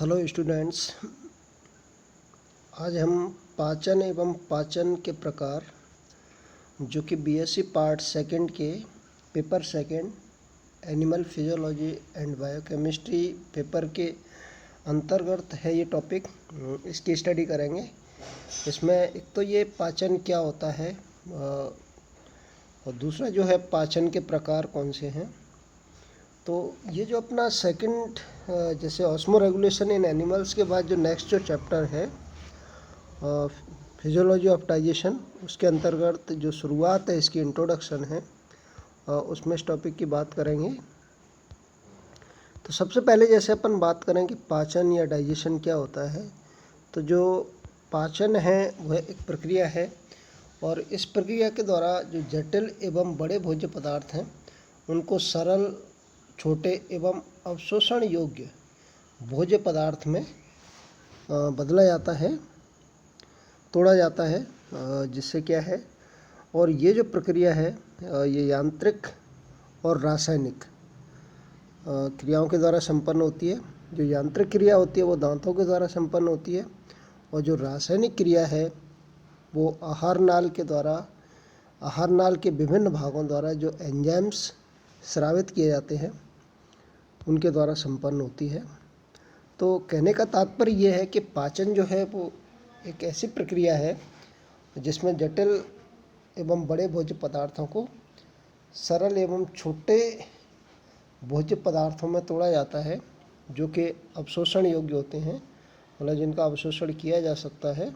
Hello students, आज हम पाचन एवं पाचन के प्रकार जो कि बीएससी पार्ट सेकंड के paper second animal physiology and biochemistry paper के अंतर्गत है ये टॉपिक। इसकी स्टडी करेंगे। इसमें एक तो ये पाचन क्या होता है और दूसरा जो है पाचन के प्रकार कौन से हैं। तो ये जो अपना सेकंड जैसे ऑस्मो रेगुलेशन इन एनिमल्स के बाद जो नेक्स्ट जो चैप्टर है फिजियोलॉजी ऑफ डाइजेशन, उसके अंतर्गत जो शुरुआत है, इसकी इंट्रोडक्शन है, उसमें इस टॉपिक की बात करेंगे। तो सबसे पहले जैसे अपन बात करें कि पाचन या डाइजेशन क्या होता है, तो जो पाचन है वह एक प्रक्रिया है और इस प्रक्रिया के द्वारा जो जटिल एवं बड़े भोज्य पदार्थ हैं उनको सरल, छोटे एवं अवशोषण योग्य भोज्य पदार्थ में बदला जाता है, तोड़ा जाता है, जिससे क्या है। और ये जो प्रक्रिया है ये यांत्रिक और रासायनिक क्रियाओं के द्वारा संपन्न होती है। जो यांत्रिक क्रिया होती है वो दांतों के द्वारा संपन्न होती है और जो रासायनिक क्रिया है वो आहार नाल के द्वारा, आहार नाल के विभिन्न भागों द्वारा जो एंजाइम्स स्रावित किए जाते हैं उनके द्वारा संपन्न होती है। तो कहने का तात्पर्य ये है कि पाचन जो है वो एक ऐसी प्रक्रिया है जिसमें जटिल एवं बड़े भोज्य पदार्थों को सरल एवं छोटे भोज्य पदार्थों में तोड़ा जाता है, जो कि अवशोषण योग्य होते हैं, मतलब जिनका अवशोषण किया जा सकता है।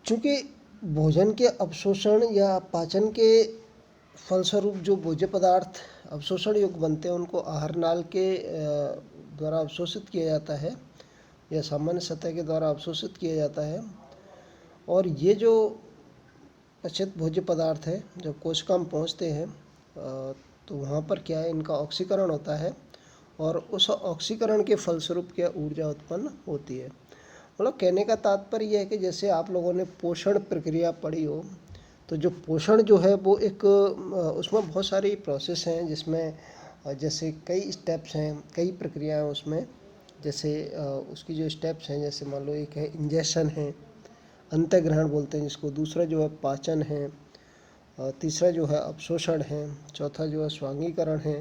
चूँकि भोजन के अवशोषण या पाचन के फलस्वरूप जो भोज्य पदार्थ अवशोषण योग्य बनते हैं उनको आहार नाल के द्वारा अवशोषित किया जाता है या सामान्य सतह के द्वारा अवशोषित किया जाता है। और ये जो पचित भोज्य पदार्थ है जब कोशिका में पहुँचते हैं तो वहाँ पर क्या है, इनका ऑक्सीकरण होता है और उस ऑक्सीकरण के फलस्वरूप क्या ऊर्जा उत्पन्न होती है। मतलब कहने का तात्पर्य यह है कि जैसे आप लोगों ने पोषण प्रक्रिया पढ़ी हो, तो जो पोषण जो है वो एक उसमें बहुत सारी प्रोसेस हैं, जिसमें जैसे कई स्टेप्स हैं, कई प्रक्रियाएं उसमें। जैसे उसकी जो स्टेप्स हैं, जैसे मान लो एक है इंजेक्शन है, अंतःग्रहण बोलते हैं जिसको, दूसरा जो है पाचन है, तीसरा जो है अवशोषण है, चौथा जो है स्वांगीकरण है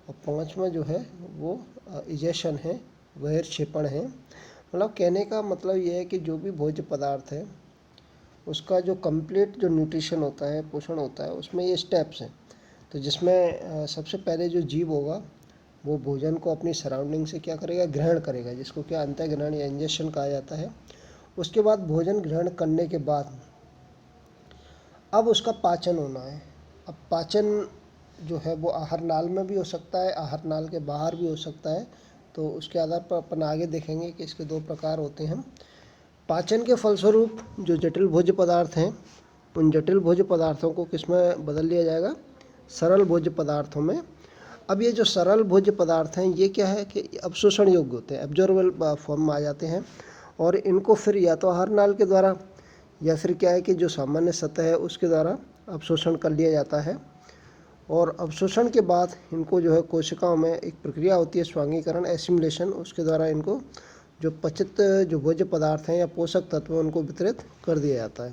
और पांचवा जो है वो इजेशन है, बहिर्क्षेपण है। मतलब कहने का मतलब ये है कि जो भी भोज्य पदार्थ है उसका जो कंप्लीट जो न्यूट्रिशन होता है, पोषण होता है, उसमें ये स्टेप्स हैं। तो जिसमें सबसे पहले जो जीव होगा वो भोजन को अपनी सराउंडिंग से क्या करेगा, ग्रहण करेगा, जिसको क्या अंतःग्रहण या इंजेक्शन कहा जाता है। उसके बाद भोजन ग्रहण करने के बाद अब उसका पाचन होना है। अब पाचन जो है वो आहार नाल में भी हो सकता है, आहार नाल के बाहर भी हो सकता है। तो उसके आधार पर अपन आगे देखेंगे कि इसके दो प्रकार होते हैं। पाचन के फलस्वरूप जो जटिल भोज्य पदार्थ हैं उन जटिल भोज्य पदार्थों को किस में बदल लिया जाएगा, सरल भोज्य पदार्थों में। अब ये जो सरल भोज्य पदार्थ हैं ये क्या है कि अवशोषण योग्य होते हैं, एब्जॉर्बेबल फॉर्म में आ जाते हैं और इनको फिर या तो आहार नाल के द्वारा या फिर क्या है कि जो सामान्य सतह है उसके द्वारा अवशोषण कर लिया जाता है। और अवशोषण के बाद इनको जो है कोशिकाओं में एक प्रक्रिया होती है स्वांगीकरण, एसिमिलेशन, उसके द्वारा इनको जो पचित जो भोज्य पदार्थ हैं या पोषक तत्व हैं उनको वितरित कर दिया जाता है।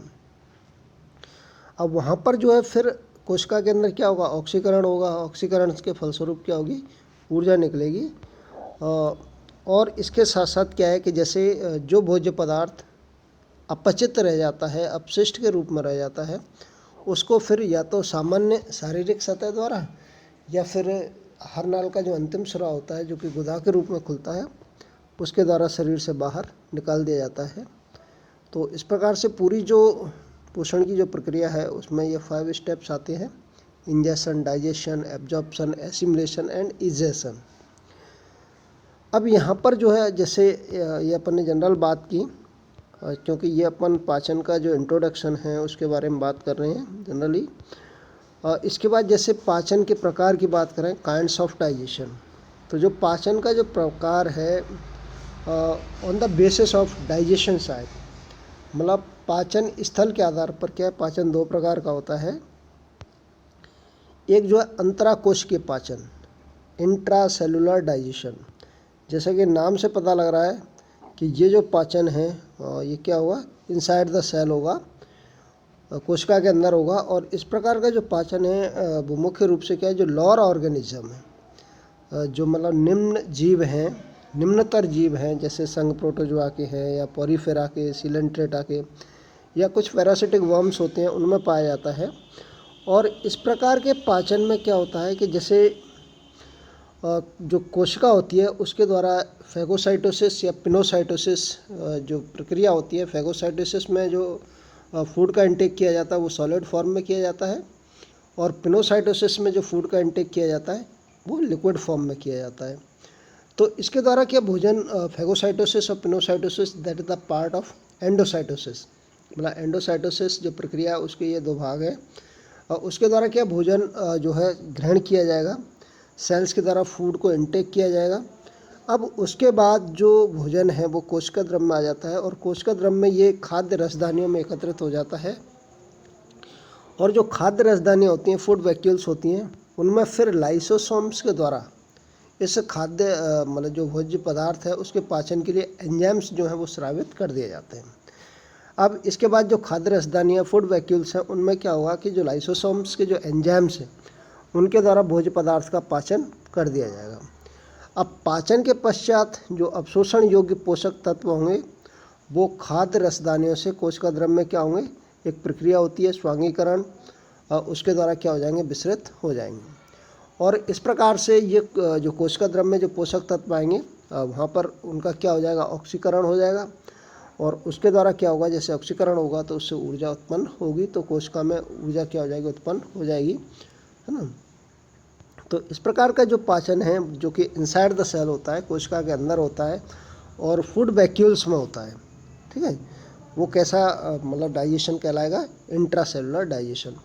अब वहाँ पर जो है फिर कोशिका के अंदर क्या होगा, ऑक्सीकरण होगा। ऑक्सीकरण के फलस्वरूप क्या होगी, ऊर्जा निकलेगी। और इसके साथ साथ क्या है कि जैसे जो भोज्य पदार्थ अपचित रह जाता है, अपशिष्ट के रूप में रह जाता है, उसको फिर या तो सामान्य शारीरिक सतह द्वारा या फिर आहार नाल का जो अंतिम सिरा होता है जो कि गुदा के रूप में खुलता है, उसके द्वारा शरीर से बाहर निकाल दिया जाता है। तो इस प्रकार से पूरी जो पोषण की जो प्रक्रिया है उसमें ये 5 स्टेप्स आते हैं: injection, digestion, absorption, assimilation and egestion. अब यहाँ पर जो है जैसे ये अपन ने जनरल बात की, क्योंकि ये अपन पाचन का जो इंट्रोडक्शन है उसके बारे में बात कर रहे हैं जनरली। इसके बाद जैसे पाचन के प्रकार की बात करें, काइंड्स ऑफ डाइजेशन, तो जो पाचन का जो प्रकार है on the basis of digestion side, मतलब पाचन स्थल के आधार पर क्या है, पाचन दो प्रकार का होता है। एक जो है अंतराकोशिकीय पाचन, इंट्रासेलुलर डाइजेशन। जैसा कि नाम से पता लग रहा है कि ये जो पाचन है ये क्या होगा, इनसाइड द सेल होगा, कोशिका के अंदर होगा। और इस प्रकार का जो पाचन है वो मुख्य रूप से क्या है, जो लोअर ऑर्गेनिज्म है, जो मतलब निम्न जीव हैं, निम्नतर जीव हैं, जैसे संघ प्रोटोजोआ के हैं या पोरीफेरा के, सीलेंट्रेटा के, या कुछ पैरासिटिक वर्म्स होते हैं, उनमें पाया जाता है। और इस प्रकार के पाचन में क्या होता है कि जैसे जो कोशिका होती है उसके द्वारा फेगोसाइटोसिस या पिनोसाइटोसिस जो प्रक्रिया होती है, फेगोसाइटोसिस में जो फूड का इंटेक किया जाता है वो सॉलिड फॉर्म में किया जाता है, और पिनोसाइटोसिस में जो फूड का इंटेक किया जाता है वो लिक्विड फॉर्म में किया जाता है। तो इसके द्वारा क्या भोजन, फेगोसाइटोसिस और pinocytosis, that is the part of endocytosis, मतलब एंडोसाइटोसिस जो प्रक्रिया है उसके ये दो भाग है। और उसके द्वारा क्या भोजन जो है ग्रहण किया जाएगा, सेल्स के द्वारा फूड को इंटेक किया जाएगा। अब उसके बाद जो भोजन है वो कोशिका द्रव्य में आ जाता है, और कोशिका द्रव्य में ये खाद्य रसदानियों में एकत्रित हो जाता है। और जो खाद्य रसदानियाँ होती हैं, फूड वैक्यूल्स होती हैं, उनमें फिर लाइसोसोम्स के द्वारा इस खाद्य मतलब जो भोज्य पदार्थ है उसके पाचन के लिए एंजाइम्स जो हैं वो स्रावित कर दिए जाते हैं। अब इसके बाद जो खाद्य रसदानियाँ, फूड वैक्यूल्स हैं, उनमें क्या होगा कि जो लाइसोसोम्स के जो एंजाइम्स हैं उनके द्वारा भोज्य पदार्थ का पाचन कर दिया जाएगा। अब पाचन के पश्चात जो अवशोषण योग्य पोषक तत्व होंगे वो खाद्य रसदानियों से कोशिका द्रव्य में क्या होंगे, एक प्रक्रिया होती है स्वांगीकरण, उसके द्वारा क्या हो जाएंगे, विसरित हो जाएंगे। और इस प्रकार से ये जो कोशिका द्रव्य में जो पोषक तत्व आएंगे वहाँ पर उनका क्या हो जाएगा, ऑक्सीकरण हो जाएगा। और उसके द्वारा क्या होगा, जैसे ऑक्सीकरण होगा तो उससे ऊर्जा उत्पन्न होगी, तो कोशिका में ऊर्जा क्या हो जाएगी, उत्पन्न हो जाएगी, है ना। तो इस प्रकार का जो पाचन है जो कि इनसाइड द सेल होता है, कोशिका के अंदर होता है और फूड वैक्यूल्स में होता है, ठीक है, वो कैसा मतलब डाइजेशन कहलाएगा, इंट्रासेलुलर डाइजेशन।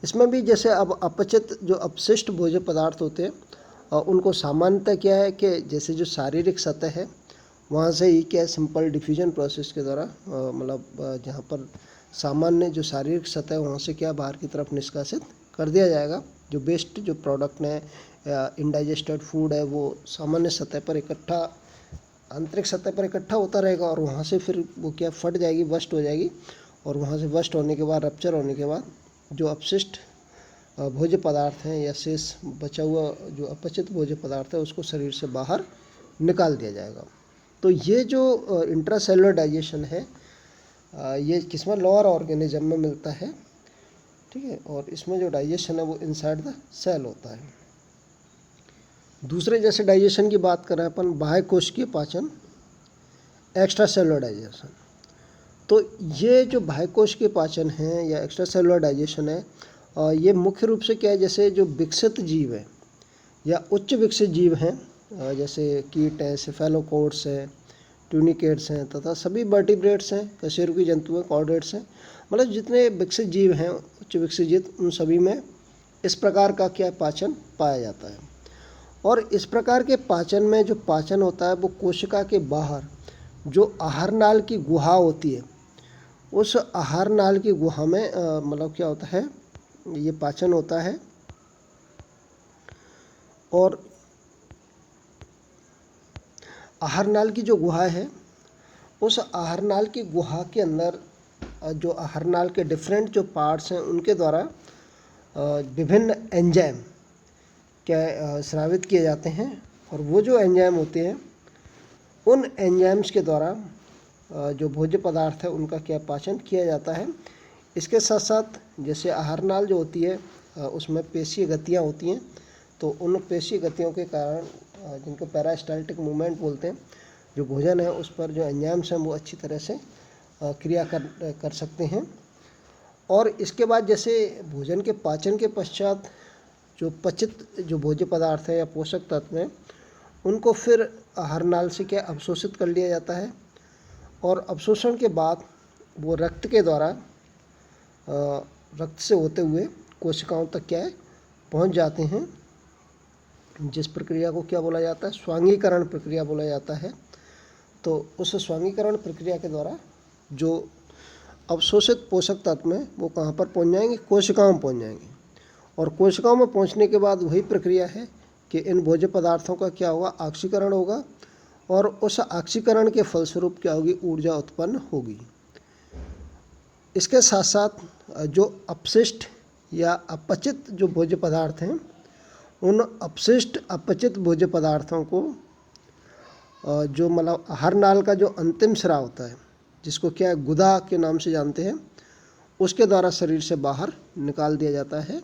इसमें भी जैसे अब अपचित जो अपशिष्ट भोज्य पदार्थ होते हैं उनको सामान्यतः क्या है कि जैसे जो शारीरिक सतह है वहाँ से ही क्या है, सिंपल डिफ्यूजन प्रोसेस के द्वारा मतलब जहाँ पर सामान्य जो शारीरिक सतह है वहाँ से क्या बाहर की तरफ निष्कासित कर दिया जाएगा। जो वेस्ट जो प्रोडक्ट है या इनडाइजेस्टेड फूड है वो सामान्य सतह पर इकट्ठा, आंतरिक सतह पर इकट्ठा होता रहेगा, और वहाँ से फिर वो क्या फट जाएगी, बस्ट हो जाएगी। और वहाँ से बस्ट होने के बाद, रप्चर होने के बाद जो अपशिष्ट भोज्य पदार्थ हैं या शेष बचा हुआ जो अपचित भोज्य पदार्थ है उसको शरीर से बाहर निकाल दिया जाएगा। तो ये जो इंट्रासेलुलर डाइजेशन है ये किसमें, लोअर ऑर्गेनिज्म में मिलता है, ठीक है। और इसमें जो डाइजेशन है वो इनसाइड द सेल होता है। दूसरे जैसे डाइजेशन की बात करें अपन, बाह्य कोशिकीय पाचन, एक्स्ट्रा सेलुलर डाइजेशन। तो ये जो बाह्य कोशिकीय पाचन है या एक्स्ट्रा सेलुलर डाइजेशन है ये मुख्य रूप से क्या है, जैसे जो विकसित जीव है या उच्च विकसित जीव हैं जैसे कीट हैं, सेफेलोपोड्स हैं, ट्यूनिकेट्स हैं तथा सभी वर्टिब्रेट्स हैं, कशेरुकी जंतु हैं, कॉर्डेट्स हैं, मतलब जितने विकसित जीव हैं, उच्च विकसित जीव, उन सभी में इस प्रकार का क्या पाचन पाया जाता है। और इस प्रकार के पाचन में जो पाचन होता है वो कोशिका के बाहर जो आहार नाल की गुहा होती है, उस आहार नाल की गुहा में मतलब क्या होता है, ये पाचन होता है। और आहार नाल की जो गुहा है, उस आहार नाल की गुहा के अंदर जो आहार नाल के डिफरेंट जो पार्ट्स हैं उनके द्वारा विभिन्न एंजाइम क्या स्रावित किए जाते हैं। और वो जो एंजाइम होते हैं उन एंजाइम्स के द्वारा जो भोज्य पदार्थ है उनका क्या पाचन किया जाता है। इसके साथ साथ जैसे आहार नाल जो होती है उसमें पेशीय गतियाँ होती हैं, तो उन पेशीय गतियों के कारण जिनको पैरास्टाल्टिक मूवमेंट बोलते हैं, जो भोजन है उस पर जो एंजाइम्स हैं वो अच्छी तरह से क्रिया कर सकते हैं। और इसके बाद जैसे भोजन के पाचन के पश्चात जो पचित जो भोज्य पदार्थ है या पोषक तत्व हैं उनको फिर आहार नाल से क्या अवशोषित कर लिया जाता है, और अवशोषण के बाद वो रक्त के द्वारा रक्त से होते हुए कोशिकाओं तक क्या है पहुंच जाते हैं, जिस प्रक्रिया को क्या बोला जाता है, स्वांगीकरण प्रक्रिया बोला जाता है। तो उस स्वांगीकरण प्रक्रिया के द्वारा जो अवशोषित पोषक तत्व में वो कहाँ पर पहुंच जाएंगे, कोशिकाओं में पहुंच जाएंगे। और कोशिकाओं में पहुंचने के बाद वही प्रक्रिया है कि इन भोज्य पदार्थों का क्या होगा, ऑक्सीकरण होगा और उस ऑक्सीकरण के फलस्वरूप क्या होगी, ऊर्जा उत्पन्न होगी। इसके साथ साथ जो अपशिष्ट या अपचित जो भोज्य पदार्थ हैं, उन अपशिष्ट अपचित भोज्य पदार्थों को जो मतलब आहार नाल का जो अंतिम सिरा होता है, जिसको क्या है गुदा के नाम से जानते हैं, उसके द्वारा शरीर से बाहर निकाल दिया जाता है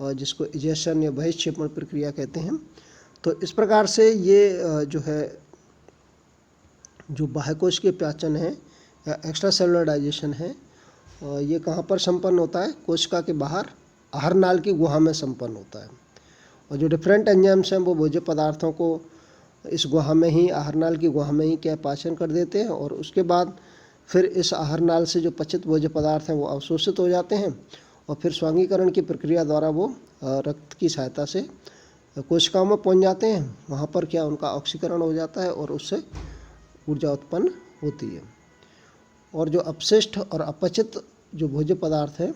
और जिसको इजेशन या बहिक्षेपण प्रक्रिया कहते हैं। तो इस प्रकार से ये जो है जो बाह्यकोश के पाचन है या एक्स्ट्रा सेलुलर डाइजेशन है, ये कहाँ पर संपन्न होता है, कोशिका के बाहर आहार नाल की गुहा में संपन्न होता है। और जो डिफरेंट एंजाइम्स हैं वो भोज्य पदार्थों को इस गुहा में ही, आहार नाल की गुहा में ही क्या पाचन कर देते हैं और उसके बाद फिर इस आहार नाल से जो पचित भोज्य पदार्थ हैं वो अवशोषित हो जाते हैं और फिर स्वांगीकरण की प्रक्रिया द्वारा वो रक्त की सहायता से कोशिकाओं में पहुंच जाते हैं। वहाँ पर क्या उनका ऑक्सीकरण हो जाता है और उससे ऊर्जा उत्पन्न होती है। और जो अपशिष्ट और अपचित जो भोज्य पदार्थ है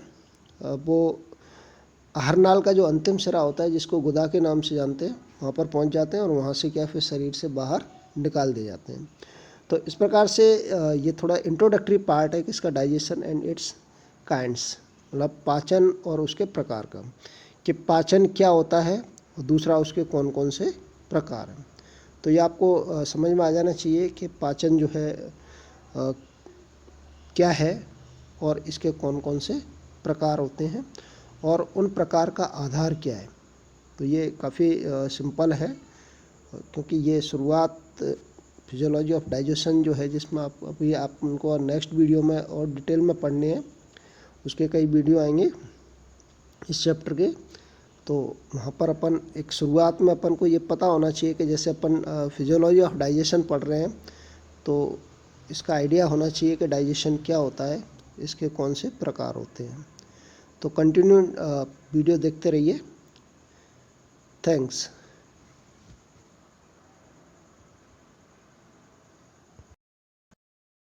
वो आहार नाल का जो अंतिम सिरा होता है, जिसको गुदा के नाम से जानते हैं, वहाँ पर पहुँच जाते हैं और वहाँ से क्या फिर शरीर से बाहर निकाल दिए जाते हैं। तो इस प्रकार से ये थोड़ा इंट्रोडक्टरी पार्ट है किसका, डाइजेशन एंड इट्स काइंड्स, मतलब पाचन और उसके प्रकार का, कि पाचन क्या होता है और दूसरा उसके कौन कौन से प्रकार हैं। तो ये आपको समझ में आ जाना चाहिए कि पाचन जो है क्या है और इसके कौन कौन से प्रकार होते हैं और उन प्रकार का आधार क्या है। तो ये काफ़ी सिंपल है, क्योंकि ये शुरुआत फिजियोलॉजी ऑफ डाइजेशन जो है, जिसमें आप उनको नेक्स्ट वीडियो में और डिटेल में पढ़ने हैं, उसके कई वीडियो आएंगे इस चैप्टर के। तो वहाँ पर अपन एक शुरुआत में अपन को ये पता होना चाहिए कि जैसे अपन फिजियोलॉजी ऑफ डाइजेशन पढ़ रहे हैं तो इसका आइडिया होना चाहिए कि डाइजेशन क्या होता है, इसके कौन से प्रकार होते हैं। तो कंटिन्यू वीडियो देखते रहिए। थैंक्स।